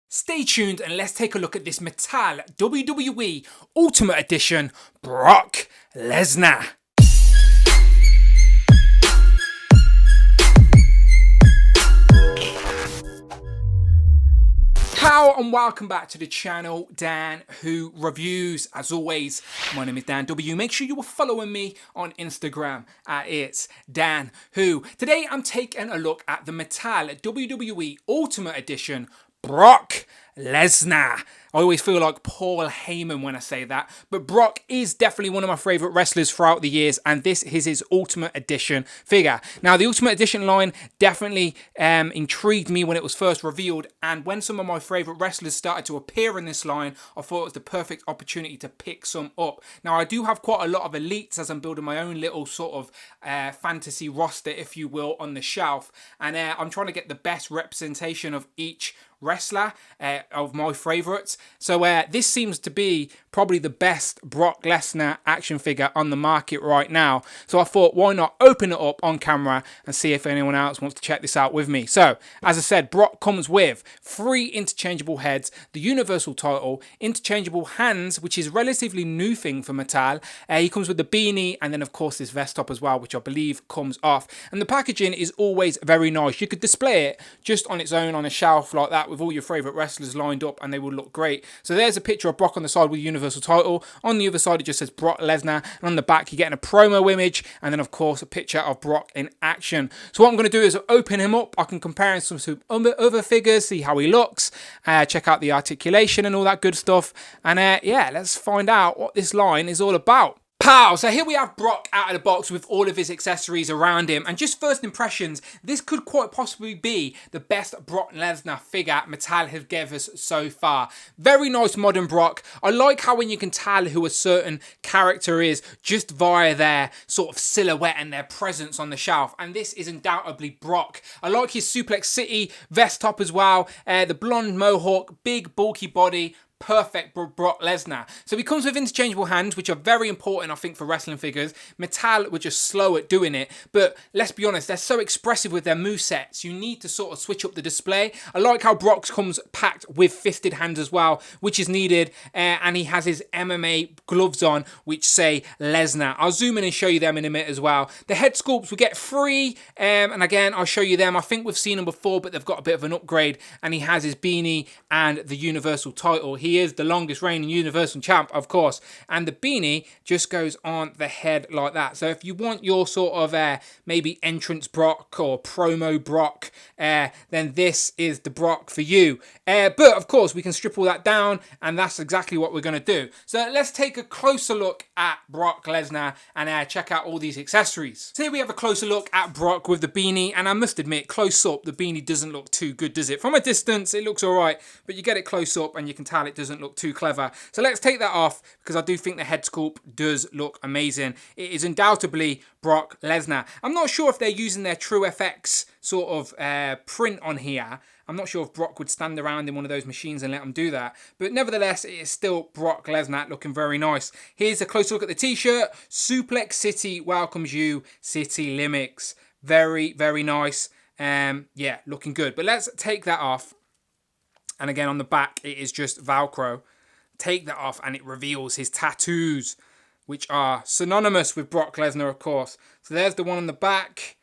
Stay tuned and let's take a look at this Mattel WWE Ultimate Edition Brock Lesnar. How and welcome back to the channel, Dan Who Reviews. As always, my name is Dan W. Make sure you are following me on Instagram at It's Dan Who. Today I'm taking a look at the Mattel WWE Ultimate Edition Brock Lesnar. I always feel like Paul Heyman when I say that, but Brock is definitely one of my favourite wrestlers throughout the years, and this is his Ultimate Edition figure. Now, the Ultimate Edition line definitely intrigued me when it was first revealed, and when some of my favourite wrestlers started to appear in this line, I thought it was the perfect opportunity to pick some up. Now, I do have quite a lot of elites as I'm building my own little sort of fantasy roster, if you will, on the shelf, and I'm trying to get the best representation of each wrestler of my favourites. So this seems to be probably the best Brock Lesnar action figure on the market right now. So I thought, why not open it up on camera and see if anyone else wants to check this out with me. So, as I said, Brock comes with 3 interchangeable heads, the Universal title, interchangeable hands, which is a relatively new thing for Mattel. He comes with the beanie and then, of course, this vest top as well, which I believe comes off. And the packaging is always very nice. You could display it just on its own on a shelf like that with all your favourite wrestlers lined up and they will look great. So there's a picture of Brock on the side with the Universal title. On the other side, it just says Brock Lesnar. And on the back, you're getting a promo image. And then, of course, a picture of Brock in action. So what I'm going to do is open him up. I can compare him to some other figures, see how he looks. Check out the articulation and all that good stuff. And yeah, let's find out what this line is all about. Pow! So here we have Brock out of the box with all of his accessories around him, and just first impressions, this could quite possibly be the best Brock Lesnar figure Mattel have given us so far. Very nice modern Brock. I like how when you can tell who a certain character is just via their sort of silhouette and their presence on the shelf, and this is undoubtedly Brock. I like his Suplex City vest top as well, the blonde mohawk, big bulky body. Perfect Brock Lesnar. So he comes with interchangeable hands, which are very important, I think, for wrestling figures. Mattel were just slow at doing it, but let's be honest, they're so expressive with their movesets. You need to sort of switch up the display. I like how Brock comes packed with fisted hands as well, which is needed, and he has his MMA gloves on, which say Lesnar. I'll zoom in and show you them in a minute as well. The head sculpts, we get 3, and again, I'll show you them. I think we've seen them before, but they've got a bit of an upgrade, and he has his beanie and the Universal title. He is the longest reigning Universal champ, of course, and the beanie just goes on the head like that. So if you want your sort of maybe entrance Brock or promo Brock, then this is the Brock for you. But of course, we can strip all that down, and that's exactly what we're going to do. So let's take a closer look at Brock Lesnar and check out all these accessories. So here we have a closer look at Brock with the beanie, and I must admit, close up, the beanie doesn't look too good, does it? From a distance, it looks all right, but you get it close up and you can tell it doesn't look too clever. So let's take that off, because I do think the head sculpt does look amazing. It is undoubtedly Brock Lesnar. I'm not sure if they're using their True FX sort of print on here. I'm not sure if Brock would stand around in one of those machines and let them do that. But nevertheless, it is still Brock Lesnar looking very nice. Here's a closer look at the t-shirt. Suplex City welcomes you, City Limits. Very, very nice. Yeah, looking good. But let's take that off. And again, on the back, it is just Velcro. Take that off and it reveals his tattoos, which are synonymous with Brock Lesnar, of course. So there's the one on the back.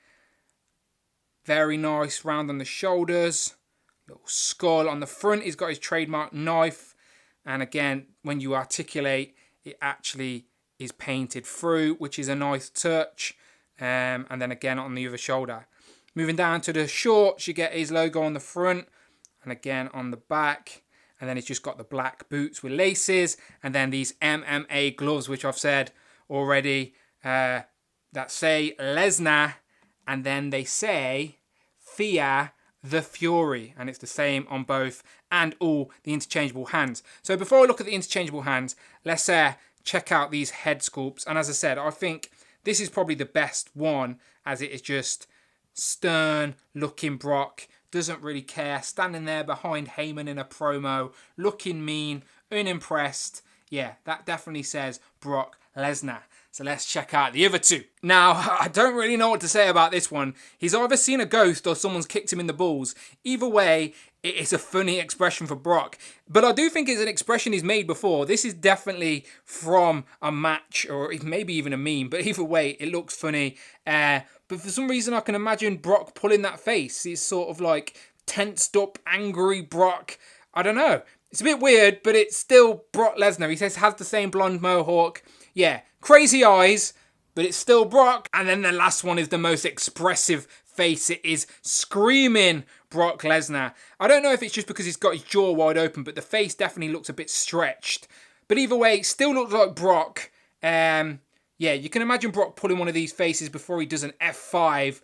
Very nice, round on the shoulders. Little skull on the front. He's got his trademark knife. And again, when you articulate, it actually is painted through, which is a nice touch. And then again on the other shoulder. Moving down to the shorts, you get his logo on the front. And again on the back. And then it's just got the black boots with laces. And then these MMA gloves, which I've said already, that say Lesnar. And then they say Fear the Fury. And it's the same on both and all the interchangeable hands. So before I look at the interchangeable hands, let's check out these head sculpts. And as I said, I think this is probably the best one, as it is just stern looking Brock. Doesn't really care, standing there behind Heyman in a promo, looking mean, unimpressed. Yeah, that definitely says Brock Lesnar. So let's check out the other two. Now, I don't really know what to say about this one. He's either seen a ghost or someone's kicked him in the balls. Either way, it is a funny expression for Brock. But I do think it's an expression he's made before. This is definitely from a match or maybe even a meme. But either way, it looks funny. But for some reason, I can imagine Brock pulling that face. He's sort of like tensed up, angry Brock. I don't know. It's a bit weird, but it's still Brock Lesnar. He says has the same blonde mohawk. Yeah, crazy eyes, but it's still Brock. And then the last one is the most expressive face. It is screaming Brock Lesnar. I don't know if it's just because he's got his jaw wide open, but the face definitely looks a bit stretched. But either way, it still looks like Brock. Yeah, you can imagine Brock pulling one of these faces before he does an F5.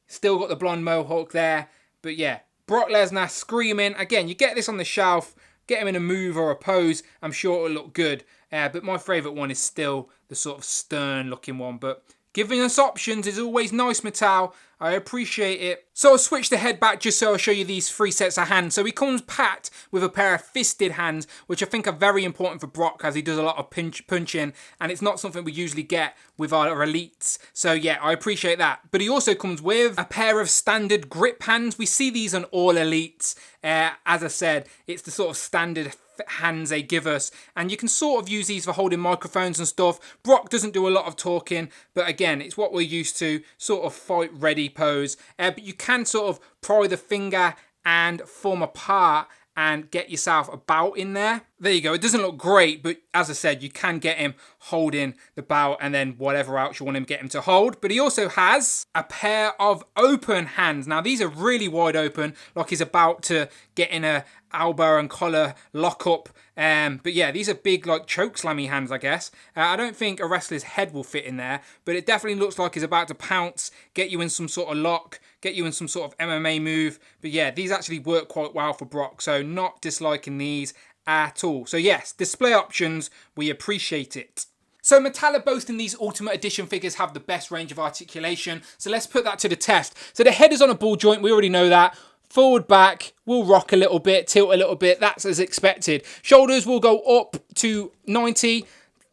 Still got the blonde mohawk there. But yeah, Brock Lesnar screaming. Again, you get this on the shelf, get him in a move or a pose, I'm sure it'll look good. But my favourite one is still the sort of stern looking one. But giving us options is always nice, Mattel. I appreciate it. So I'll switch the head back just so I'll show you these three sets of hands. So he comes packed with a pair of fisted hands, which I think are very important for Brock as he does a lot of punching, and it's not something we usually get with our elites. So yeah, I appreciate that. But he also comes with a pair of standard grip hands. We see these on all elites. As I said, it's the sort of standard hands they give us, and you can sort of use these for holding microphones and stuff. Brock doesn't do a lot of talking, but again, it's what we're used to, sort of fight ready pose. But you can sort of pry the finger and form a part and get yourself a bout in there. There you go. It doesn't look great, but as I said, you can get him holding the bout and then whatever else you want him to get him to hold. But he also has a pair of open hands. Now, these are really wide open, like he's about to get in a elbow and collar lock up. But yeah, these are big, like choke slammy hands, I guess. I don't think a wrestler's head will fit in there, but it definitely looks like he's about to pounce, get you in some sort of lock, get you in some sort of MMA move. But yeah, these actually work quite well for Brock, so not disliking these at all. So yes, display options, we appreciate it. So Mattel are boasting these Ultimate Edition figures have the best range of articulation, so let's put that to the test. So the head is on a ball joint, we already know that. Forward, back, will rock a little bit, tilt a little bit, that's as expected. Shoulders will go up to 90.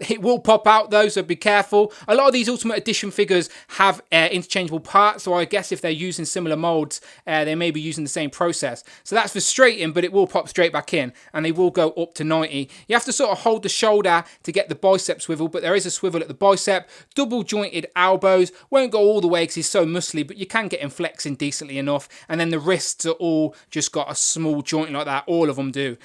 It will pop out though, so be careful. A lot of these Ultimate Edition figures have interchangeable parts, so I guess if they're using similar molds, they may be using the same process. So that's frustrating, but it will pop straight back in, and they will go up to 90. You have to sort of hold the shoulder to get the bicep swivel, but there is a swivel at the bicep. Double jointed elbows, won't go all the way because he's so muscly, but you can get him flexing decently enough. And then the wrists are all just got a small joint like that, all of them do.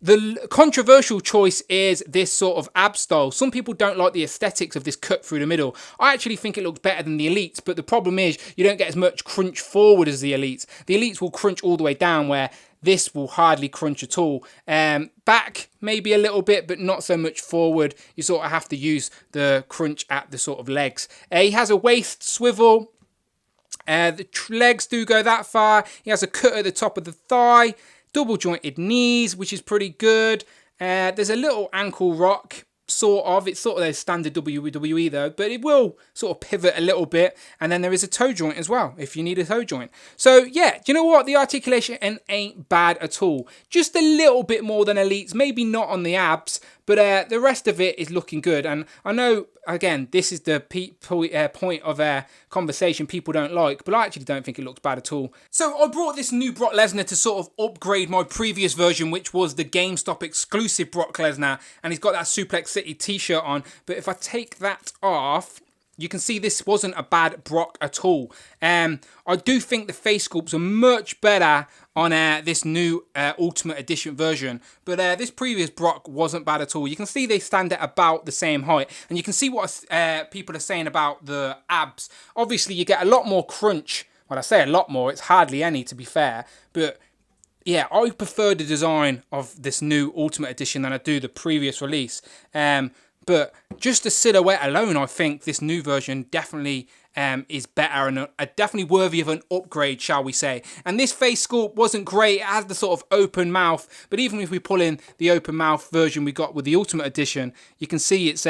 The controversial choice is this sort of ab style. Some people don't like the aesthetics of this cut through the middle. I actually think it looks better than the Elites, but the problem is you don't get as much crunch forward as the Elites. The Elites will crunch all the way down, where this will hardly crunch at all. Back, maybe a little bit, but not so much forward. You sort of have to use the crunch at the sort of legs. He has a waist swivel. The legs do go that far. He has a cut at the top of the thigh. Double jointed knees, which is pretty good. There's a little ankle rock, sort of. It's sort of their standard WWE though, but it will sort of pivot a little bit. And then there is a toe joint as well, if you need a toe joint. So yeah, do you know what? The articulation ain't bad at all. Just a little bit more than Elites, maybe not on the abs, but the rest of it is looking good. And I know, again, this is the point of conversation people don't like, but I actually don't think it looks bad at all. So I brought this new Brock Lesnar to sort of upgrade my previous version, which was the GameStop exclusive Brock Lesnar, and he's got that Suplex City t-shirt on. But if I take that off, you can see this wasn't a bad Brock at all. I do think the face sculpts are much better on this new Ultimate Edition version. But this previous Brock wasn't bad at all. You can see they stand at about the same height. And you can see what people are saying about the abs. Obviously, you get a lot more crunch. Well, I say a lot more. It's hardly any, to be fair. But yeah, I prefer the design of this new Ultimate Edition than I do the previous release. But just the silhouette alone, I think this new version definitely is better and definitely worthy of an upgrade, shall we say. And this face sculpt wasn't great. It has the sort of open mouth. But even if we pull in the open mouth version we got with the Ultimate Edition, you can see it's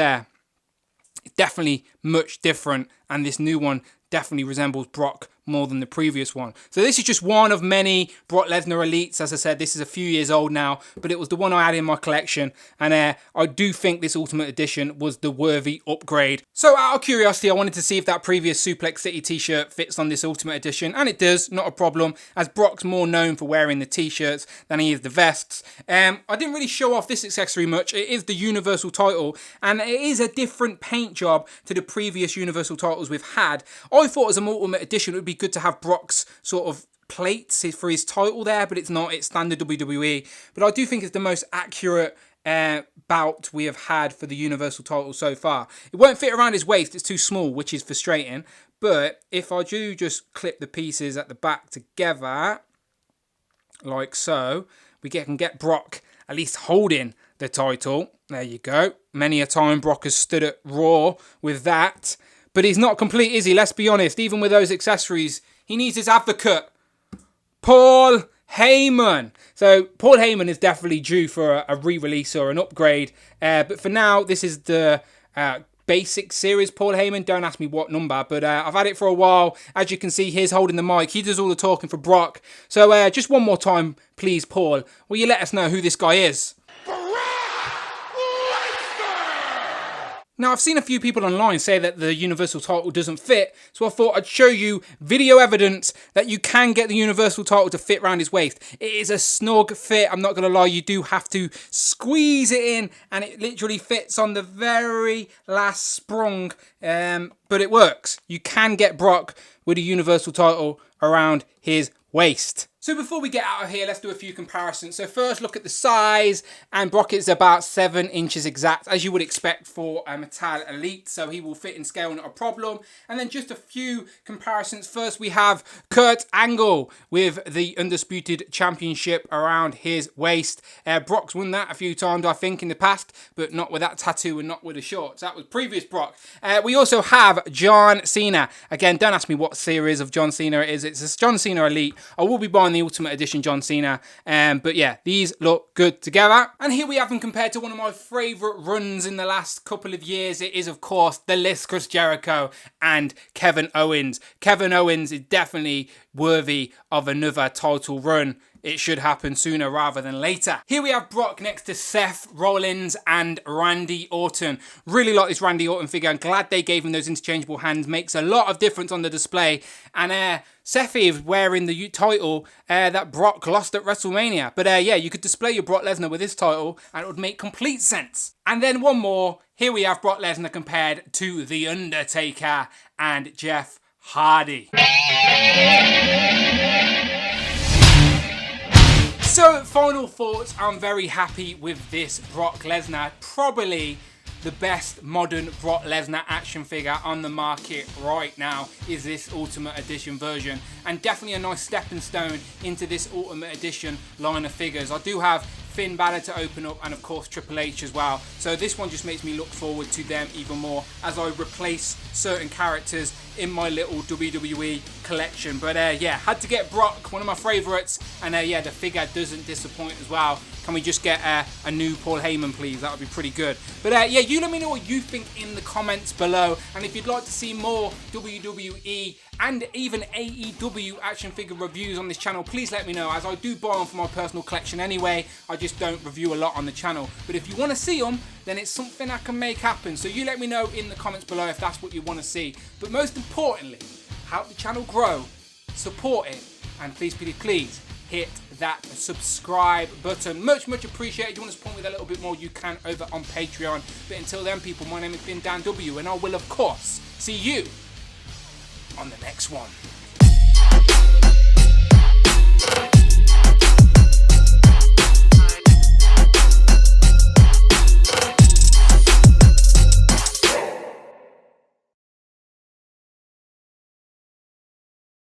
definitely much different. And this new one definitely resembles Brock more than the previous one. So this is just one of many Brock Lesnar Elites. As I said, this is a few years old now, but it was the one I had in my collection. And I do think this Ultimate Edition was the worthy upgrade. So out of curiosity, I wanted to see if that previous Suplex City t-shirt fits on this Ultimate Edition. And it does, not a problem, as Brock's more known for wearing the t-shirts than he is the vests. I didn't really show off this accessory much. It is the Universal title, and it is a different paint job to the previous Universal titles we've had. I thought as an Ultimate Edition, it would be good to have Brock's sort of plates for his title there, but it's not. It's standard WWE. But I do think it's the most accurate bout we have had for the Universal title so far. It won't fit around his waist. It's too small, which is frustrating. But if I do just clip the pieces at the back together, like so, we can get Brock at least holding the title. There you go. Many a time Brock has stood at Raw with that. But he's not complete, is he? Let's be honest. Even with those accessories, he needs his advocate, Paul Heyman. So Paul Heyman is definitely due for a re-release or an upgrade. But for now, this is the basic series Paul Heyman. Don't ask me what number, but I've had it for a while. As you can see, he's holding the mic. He does all the talking for Brock. So just one more time, please, Paul. Will you let us know who this guy is? Now, I've seen a few people online say that the Universal title doesn't fit, so I thought I'd show you video evidence that you can get the Universal title to fit around his waist. It is a snug fit, I'm not going to lie, you do have to squeeze it in, and it literally fits on the very last sprung, but it works. You can get Brock with a Universal title around his waist. So before we get out of here, let's do a few comparisons. So first, look at the size, and Brock is about 7 inches exact, as you would expect for a Metal Elite, so he will fit in scale, not a problem. And then just a few comparisons. First, we have Kurt Angle with the Undisputed Championship around his waist. Brock's won that a few times, I think, in the past, but not with that tattoo and not with the shorts. That was previous Brock. We also have John Cena. Again, don't ask me what series of John Cena it is. It's a John Cena Elite. I will be buying the Ultimate Edition John Cena, but yeah, these look good together. And here we have them compared to one of my favourite runs in the last couple of years. It is, of course, The List, Chris Jericho and Kevin Owens. Kevin Owens is definitely worthy of another title run. It should happen sooner rather than later. Here we have Brock next to Seth Rollins and Randy Orton. Really like this Randy Orton figure. I'm glad they gave him those interchangeable hands. Makes a lot of difference on the display. And Seth is wearing the title that Brock lost at WrestleMania. But yeah, you could display your Brock Lesnar with this title and it would make complete sense. And then one more. Here we have Brock Lesnar compared to The Undertaker and Jeff Hardy. So, final thoughts, I'm very happy with this Brock Lesnar. Probably the best modern Brock Lesnar action figure on the market right now is this Ultimate Edition version. And definitely a nice stepping stone into this Ultimate Edition line of figures. I do have Finn Balor to open up and of course Triple H as well. So this one just makes me look forward to them even more as I replace certain characters in my little WWE collection. But yeah, had to get Brock, one of my favourites. And yeah, the figure doesn't disappoint as well. Can we just get a new Paul Heyman, please? That would be pretty good. But yeah, you let me know what you think in the comments below. And if you'd like to see more WWE and even AEW action figure reviews on this channel, please let me know, as I do buy them for my personal collection anyway. I just don't review a lot on the channel. But if you want to see them, then it's something I can make happen. So you let me know in the comments below if that's what you want to see. But most importantly, help the channel grow, support it, and please, please, please hit that subscribe button. Much appreciated. If you want to support me with a little bit more, you can over on Patreon. But until then, people, my name has been Dan W, and I will, of course, see you on the next one.